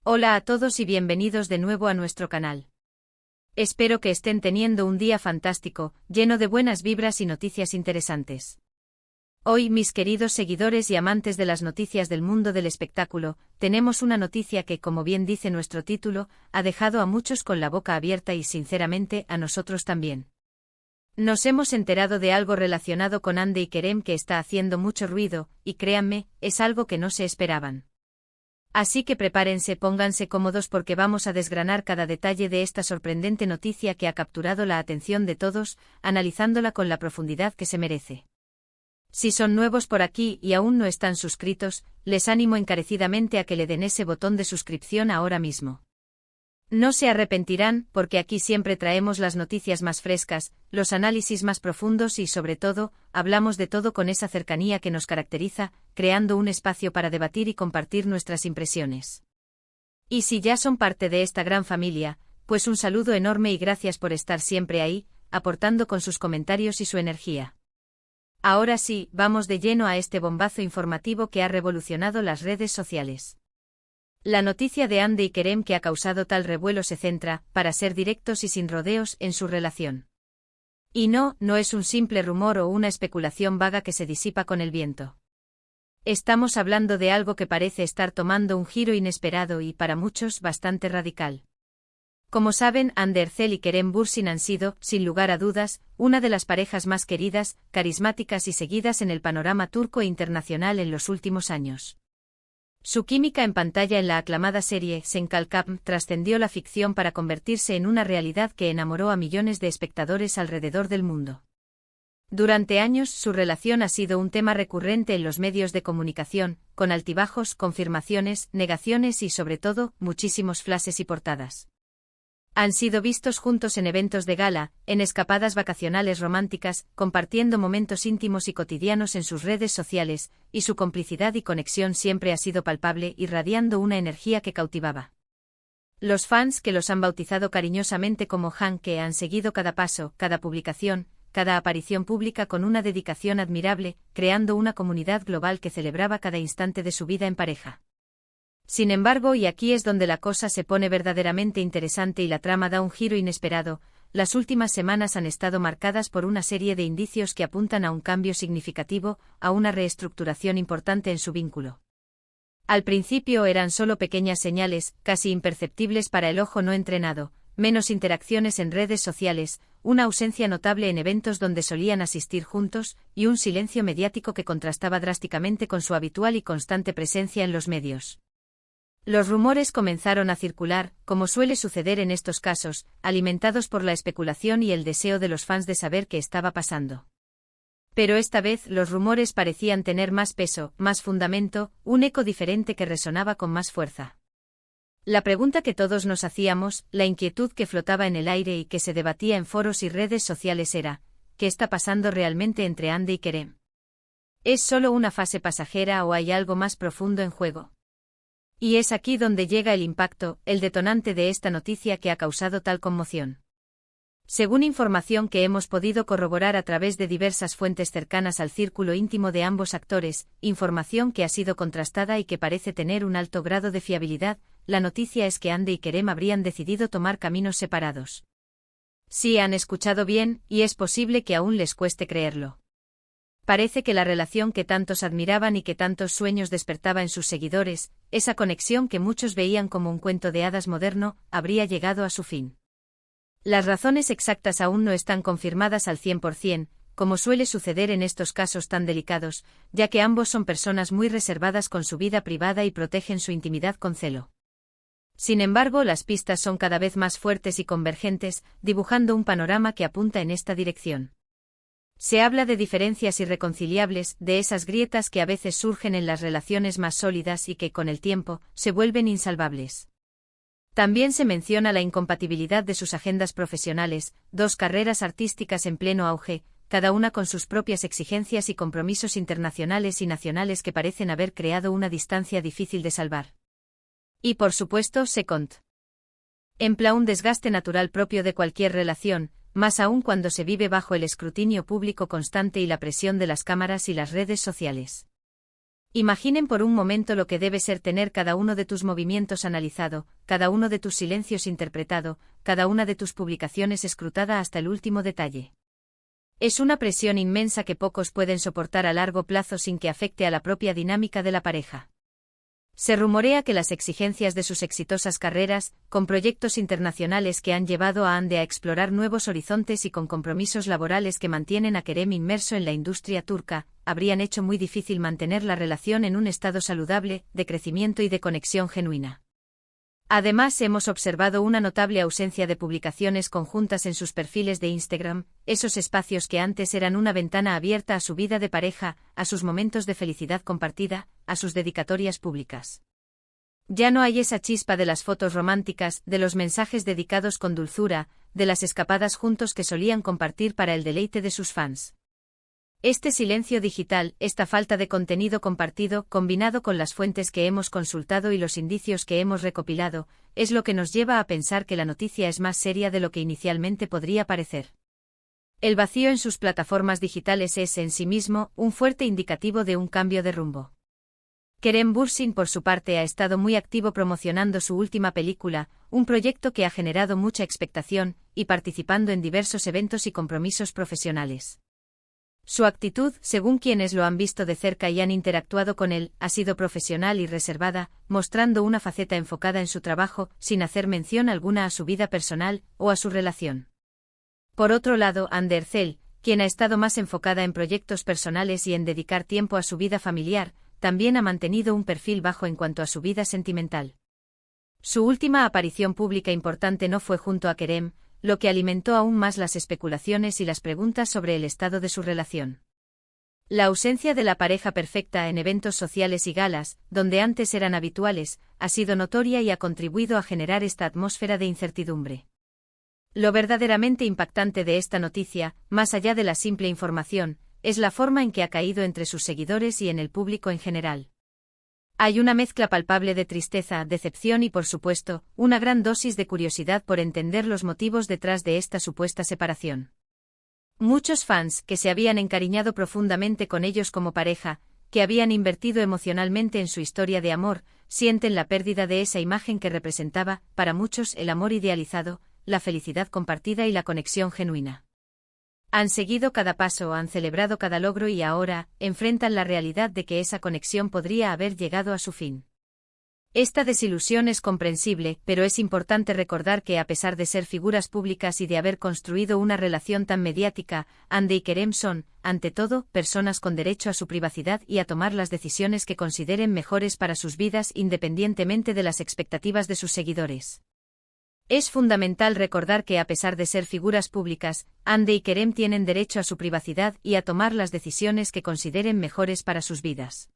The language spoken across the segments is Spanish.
Hola a todos y bienvenidos de nuevo a nuestro canal. Espero que estén teniendo un día fantástico, lleno de buenas vibras y noticias interesantes. Hoy, mis queridos seguidores y amantes de las noticias del mundo del espectáculo, tenemos una noticia que, como bien dice nuestro título, ha dejado a muchos con la boca abierta y, sinceramente, a nosotros también. Nos hemos enterado de algo relacionado con Hande y Kerem que está haciendo mucho ruido, y créanme, es algo que no se esperaban. Así que prepárense, pónganse cómodos porque vamos a desgranar cada detalle de esta sorprendente noticia que ha capturado la atención de todos, analizándola con la profundidad que se merece. Si son nuevos por aquí y aún no están suscritos, les animo encarecidamente a que le den ese botón de suscripción ahora mismo. No se arrepentirán, porque aquí siempre traemos las noticias más frescas, los análisis más profundos y, sobre todo, hablamos de todo con esa cercanía que nos caracteriza, creando un espacio para debatir y compartir nuestras impresiones. Y si ya son parte de esta gran familia, pues un saludo enorme y gracias por estar siempre ahí, aportando con sus comentarios y su energía. Ahora sí, vamos de lleno a este bombazo informativo que ha revolucionado las redes sociales. La noticia de Hande y Kerem que ha causado tal revuelo se centra, para ser directos y sin rodeos, en su relación. Y no es un simple rumor o una especulación vaga que se disipa con el viento. Estamos hablando de algo que parece estar tomando un giro inesperado y, para muchos, bastante radical. Como saben, Hande Erçel y Kerem Bürsin han sido, sin lugar a dudas, una de las parejas más queridas, carismáticas y seguidas en el panorama turco e internacional en los últimos años. Su química en pantalla en la aclamada serie Sen Kalkam trascendió la ficción para convertirse en una realidad que enamoró a millones de espectadores alrededor del mundo. Durante años su relación ha sido un tema recurrente en los medios de comunicación, con altibajos, confirmaciones, negaciones y sobre todo, muchísimos flashes y portadas. Han sido vistos juntos en eventos de gala, en escapadas vacacionales románticas, compartiendo momentos íntimos y cotidianos en sus redes sociales, y su complicidad y conexión siempre ha sido palpable, irradiando una energía que cautivaba. Los fans que los han bautizado cariñosamente como Han que han seguido cada paso, cada publicación, cada aparición pública con una dedicación admirable, creando una comunidad global que celebraba cada instante de su vida en pareja. Sin embargo, y aquí es donde la cosa se pone verdaderamente interesante y la trama da un giro inesperado, las últimas semanas han estado marcadas por una serie de indicios que apuntan a un cambio significativo, a una reestructuración importante en su vínculo. Al principio eran solo pequeñas señales, casi imperceptibles para el ojo no entrenado, menos interacciones en redes sociales, una ausencia notable en eventos donde solían asistir juntos, y un silencio mediático que contrastaba drásticamente con su habitual y constante presencia en los medios. Los rumores comenzaron a circular, como suele suceder en estos casos, alimentados por la especulación y el deseo de los fans de saber qué estaba pasando. Pero esta vez los rumores parecían tener más peso, más fundamento, un eco diferente que resonaba con más fuerza. La pregunta que todos nos hacíamos, la inquietud que flotaba en el aire y que se debatía en foros y redes sociales era, ¿qué está pasando realmente entre Hande y Kerem? ¿Es solo una fase pasajera o hay algo más profundo en juego? Y es aquí donde llega el impacto, el detonante de esta noticia que ha causado tal conmoción. Según información que hemos podido corroborar a través de diversas fuentes cercanas al círculo íntimo de ambos actores, información que ha sido contrastada y que parece tener un alto grado de fiabilidad, la noticia es que Hande y Kerem habrían decidido tomar caminos separados. Sí, han escuchado bien, y es posible que aún les cueste creerlo. Parece que la relación que tantos admiraban y que tantos sueños despertaba en sus seguidores, esa conexión que muchos veían como un cuento de hadas moderno, habría llegado a su fin. Las razones exactas aún no están confirmadas al 100%, como suele suceder en estos casos tan delicados, ya que ambos son personas muy reservadas con su vida privada y protegen su intimidad con celo. Sin embargo, las pistas son cada vez más fuertes y convergentes, dibujando un panorama que apunta en esta dirección. Se habla de diferencias irreconciliables, de esas grietas que a veces surgen en las relaciones más sólidas y que, con el tiempo, se vuelven insalvables. También se menciona la incompatibilidad de sus agendas profesionales, dos carreras artísticas en pleno auge, cada una con sus propias exigencias y compromisos internacionales y nacionales que parecen haber creado una distancia difícil de salvar. Y por supuesto, se contempla un desgaste natural propio de cualquier relación, más aún cuando se vive bajo el escrutinio público constante y la presión de las cámaras y las redes sociales. Imaginen por un momento lo que debe ser tener cada uno de tus movimientos analizado, cada uno de tus silencios interpretado, cada una de tus publicaciones escrutada hasta el último detalle. Es una presión inmensa que pocos pueden soportar a largo plazo sin que afecte a la propia dinámica de la pareja. Se rumorea que las exigencias de sus exitosas carreras, con proyectos internacionales que han llevado a Hande a explorar nuevos horizontes y con compromisos laborales que mantienen a Kerem inmerso en la industria turca, habrían hecho muy difícil mantener la relación en un estado saludable, de crecimiento y de conexión genuina. Además, hemos observado una notable ausencia de publicaciones conjuntas en sus perfiles de Instagram, esos espacios que antes eran una ventana abierta a su vida de pareja, a sus momentos de felicidad compartida, a sus dedicatorias públicas. Ya no hay esa chispa de las fotos románticas, de los mensajes dedicados con dulzura, de las escapadas juntos que solían compartir para el deleite de sus fans. Este silencio digital, esta falta de contenido compartido, combinado con las fuentes que hemos consultado y los indicios que hemos recopilado, es lo que nos lleva a pensar que la noticia es más seria de lo que inicialmente podría parecer. El vacío en sus plataformas digitales es en sí mismo un fuerte indicativo de un cambio de rumbo. Kerem Bürsin, por su parte, ha estado muy activo promocionando su última película, un proyecto que ha generado mucha expectación, y participando en diversos eventos y compromisos profesionales. Su actitud, según quienes lo han visto de cerca y han interactuado con él, ha sido profesional y reservada, mostrando una faceta enfocada en su trabajo, sin hacer mención alguna a su vida personal o a su relación. Por otro lado, Hande Erçel, quien ha estado más enfocada en proyectos personales y en dedicar tiempo a su vida familiar, también ha mantenido un perfil bajo en cuanto a su vida sentimental. Su última aparición pública importante no fue junto a Kerem, lo que alimentó aún más las especulaciones y las preguntas sobre el estado de su relación. La ausencia de la pareja perfecta en eventos sociales y galas, donde antes eran habituales, ha sido notoria y ha contribuido a generar esta atmósfera de incertidumbre. Lo verdaderamente impactante de esta noticia, más allá de la simple información, es la forma en que ha caído entre sus seguidores y en el público en general. Hay una mezcla palpable de tristeza, decepción y, por supuesto, una gran dosis de curiosidad por entender los motivos detrás de esta supuesta separación. Muchos fans, que se habían encariñado profundamente con ellos como pareja, que habían invertido emocionalmente en su historia de amor, sienten la pérdida de esa imagen que representaba, para muchos, el amor idealizado, la felicidad compartida y la conexión genuina. Han seguido cada paso, han celebrado cada logro y ahora, enfrentan la realidad de que esa conexión podría haber llegado a su fin. Esta desilusión es comprensible, pero es importante recordar que a pesar de ser figuras públicas y de haber construido una relación tan mediática, Hande y Kerem son, ante todo, personas con derecho a su privacidad y a tomar las decisiones que consideren mejores para sus vidas independientemente de las expectativas de sus seguidores. Es fundamental recordar que a pesar de ser figuras públicas, Hande y Kerem tienen derecho a su privacidad y a tomar las decisiones que consideren mejores para sus vidas.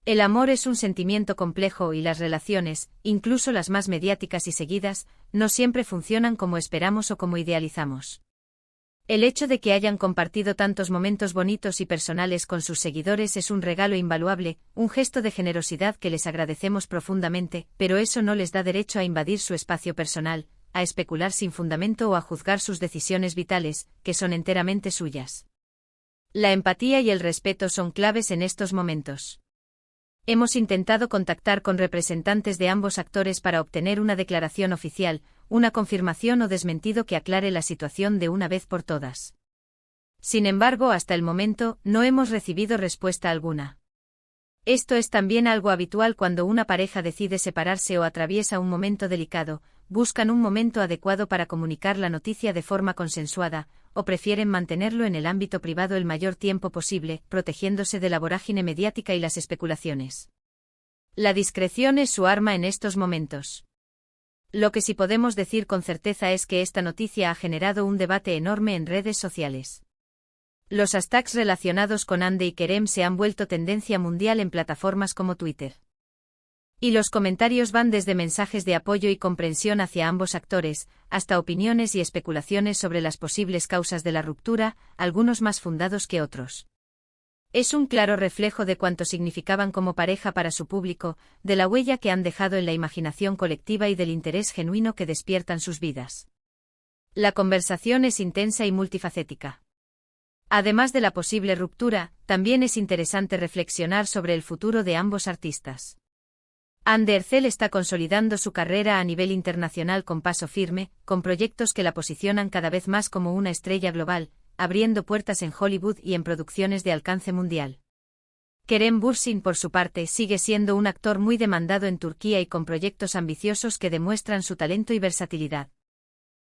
El amor es un sentimiento complejo y las relaciones, incluso las más mediáticas y seguidas, no siempre funcionan como esperamos o como idealizamos. El hecho de que hayan compartido tantos momentos bonitos y personales con sus seguidores es un regalo invaluable, un gesto de generosidad que les agradecemos profundamente, pero eso no les da derecho a invadir su espacio personal, a especular sin fundamento o a juzgar sus decisiones vitales, que son enteramente suyas. La empatía y el respeto son claves en estos momentos. Hemos intentado contactar con representantes de ambos actores para obtener una declaración oficial, una confirmación o desmentido que aclare la situación de una vez por todas. Sin embargo, hasta el momento, no hemos recibido respuesta alguna. Esto es también algo habitual cuando una pareja decide separarse o atraviesa un momento delicado, buscan un momento adecuado para comunicar la noticia de forma consensuada, o prefieren mantenerlo en el ámbito privado el mayor tiempo posible, protegiéndose de la vorágine mediática y las especulaciones. La discreción es su arma en estos momentos. Lo que sí podemos decir con certeza es que esta noticia ha generado un debate enorme en redes sociales. Los hashtags relacionados con Hande y Kerem se han vuelto tendencia mundial en plataformas como Twitter. Y los comentarios van desde mensajes de apoyo y comprensión hacia ambos actores, hasta opiniones y especulaciones sobre las posibles causas de la ruptura, algunos más fundados que otros. Es un claro reflejo de cuánto significaban como pareja para su público, de la huella que han dejado en la imaginación colectiva y del interés genuino que despiertan sus vidas. La conversación es intensa y multifacética. Además de la posible ruptura, también es interesante reflexionar sobre el futuro de ambos artistas. Anne Ercel está consolidando su carrera a nivel internacional con paso firme, con proyectos que la posicionan cada vez más como una estrella global, abriendo puertas en Hollywood y en producciones de alcance mundial. Kerem Bürsin, por su parte, sigue siendo un actor muy demandado en Turquía y con proyectos ambiciosos que demuestran su talento y versatilidad.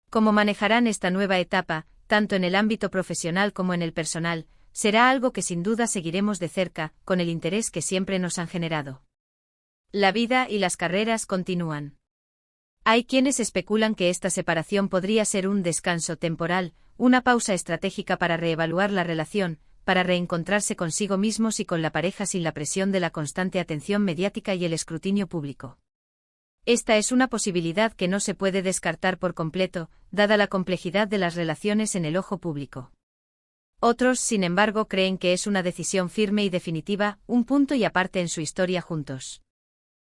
Cómo manejarán esta nueva etapa, tanto en el ámbito profesional como en el personal, será algo que sin duda seguiremos de cerca, con el interés que siempre nos han generado. La vida y las carreras continúan. Hay quienes especulan que esta separación podría ser un descanso temporal, una pausa estratégica para reevaluar la relación, para reencontrarse consigo mismos y con la pareja sin la presión de la constante atención mediática y el escrutinio público. Esta es una posibilidad que no se puede descartar por completo, dada la complejidad de las relaciones en el ojo público. Otros, sin embargo, creen que es una decisión firme y definitiva, un punto y aparte en su historia juntos.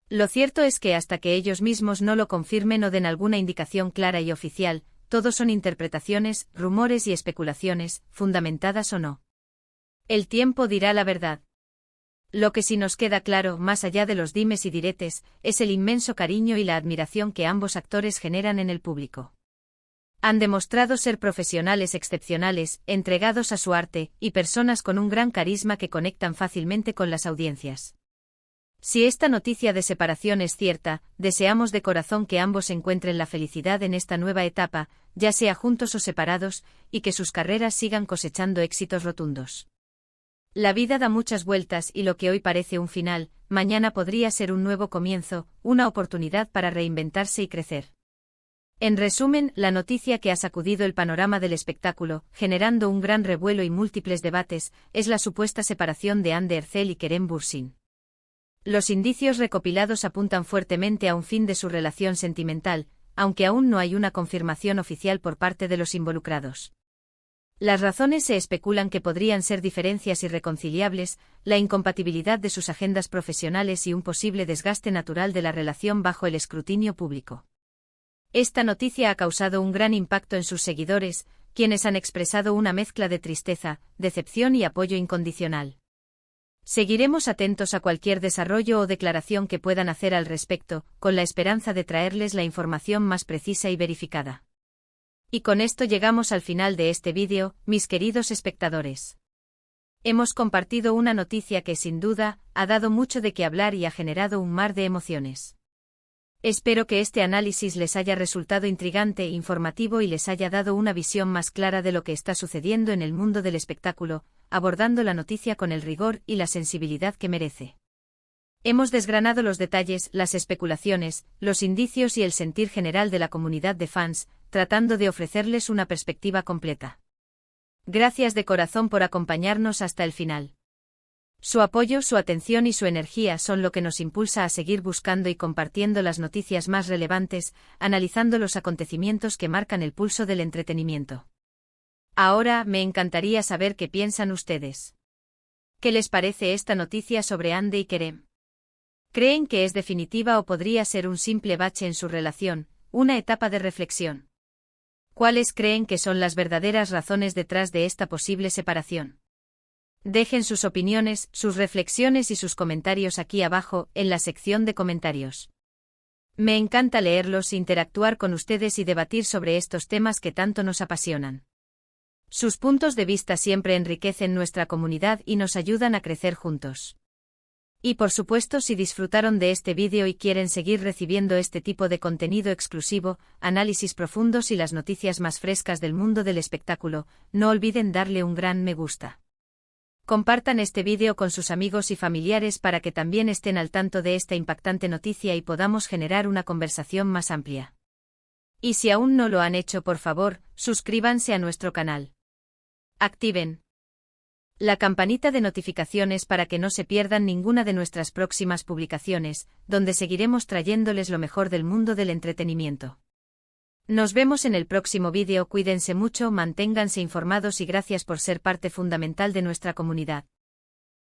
Lo cierto es que hasta que ellos mismos no lo confirmen o den alguna indicación clara y oficial, todo son interpretaciones, rumores y especulaciones, fundamentadas o no. El tiempo dirá la verdad. Lo que sí nos queda claro, más allá de los dimes y diretes, es el inmenso cariño y la admiración que ambos actores generan en el público. Han demostrado ser profesionales excepcionales, entregados a su arte, y personas con un gran carisma que conectan fácilmente con las audiencias. Si esta noticia de separación es cierta, deseamos de corazón que ambos encuentren la felicidad en esta nueva etapa, ya sea juntos o separados, y que sus carreras sigan cosechando éxitos rotundos. La vida da muchas vueltas y lo que hoy parece un final, mañana podría ser un nuevo comienzo, una oportunidad para reinventarse y crecer. En resumen, la noticia que ha sacudido el panorama del espectáculo, generando un gran revuelo y múltiples debates, es la supuesta separación de Hande Erçel y Kerem Bürsin. Los indicios recopilados apuntan fuertemente a un fin de su relación sentimental, aunque aún no hay una confirmación oficial por parte de los involucrados. Las razones se especulan que podrían ser diferencias irreconciliables, la incompatibilidad de sus agendas profesionales y un posible desgaste natural de la relación bajo el escrutinio público. Esta noticia ha causado un gran impacto en sus seguidores, quienes han expresado una mezcla de tristeza, decepción y apoyo incondicional. Seguiremos atentos a cualquier desarrollo o declaración que puedan hacer al respecto, con la esperanza de traerles la información más precisa y verificada. Y con esto llegamos al final de este vídeo, mis queridos espectadores. Hemos compartido una noticia que sin duda, ha dado mucho de qué hablar y ha generado un mar de emociones. Espero que este análisis les haya resultado intrigante e informativo y les haya dado una visión más clara de lo que está sucediendo en el mundo del espectáculo, abordando la noticia con el rigor y la sensibilidad que merece. Hemos desgranado los detalles, las especulaciones, los indicios y el sentir general de la comunidad de fans, tratando de ofrecerles una perspectiva completa. Gracias de corazón por acompañarnos hasta el final. Su apoyo, su atención y su energía son lo que nos impulsa a seguir buscando y compartiendo las noticias más relevantes, analizando los acontecimientos que marcan el pulso del entretenimiento. Ahora, me encantaría saber qué piensan ustedes. ¿Qué les parece esta noticia sobre Hande y Kerem? ¿Creen que es definitiva o podría ser un simple bache en su relación, una etapa de reflexión? ¿Cuáles creen que son las verdaderas razones detrás de esta posible separación? Dejen sus opiniones, sus reflexiones y sus comentarios aquí abajo, en la sección de comentarios. Me encanta leerlos, interactuar con ustedes y debatir sobre estos temas que tanto nos apasionan. Sus puntos de vista siempre enriquecen nuestra comunidad y nos ayudan a crecer juntos. Y por supuesto, si disfrutaron de este vídeo y quieren seguir recibiendo este tipo de contenido exclusivo, análisis profundos y las noticias más frescas del mundo del espectáculo, no olviden darle un gran me gusta. Compartan este vídeo con sus amigos y familiares para que también estén al tanto de esta impactante noticia y podamos generar una conversación más amplia. Y si aún no lo han hecho, por favor, suscríbanse a nuestro canal. Activen la campanita de notificaciones para que no se pierdan ninguna de nuestras próximas publicaciones, donde seguiremos trayéndoles lo mejor del mundo del entretenimiento. Nos vemos en el próximo vídeo, cuídense mucho, manténganse informados y gracias por ser parte fundamental de nuestra comunidad.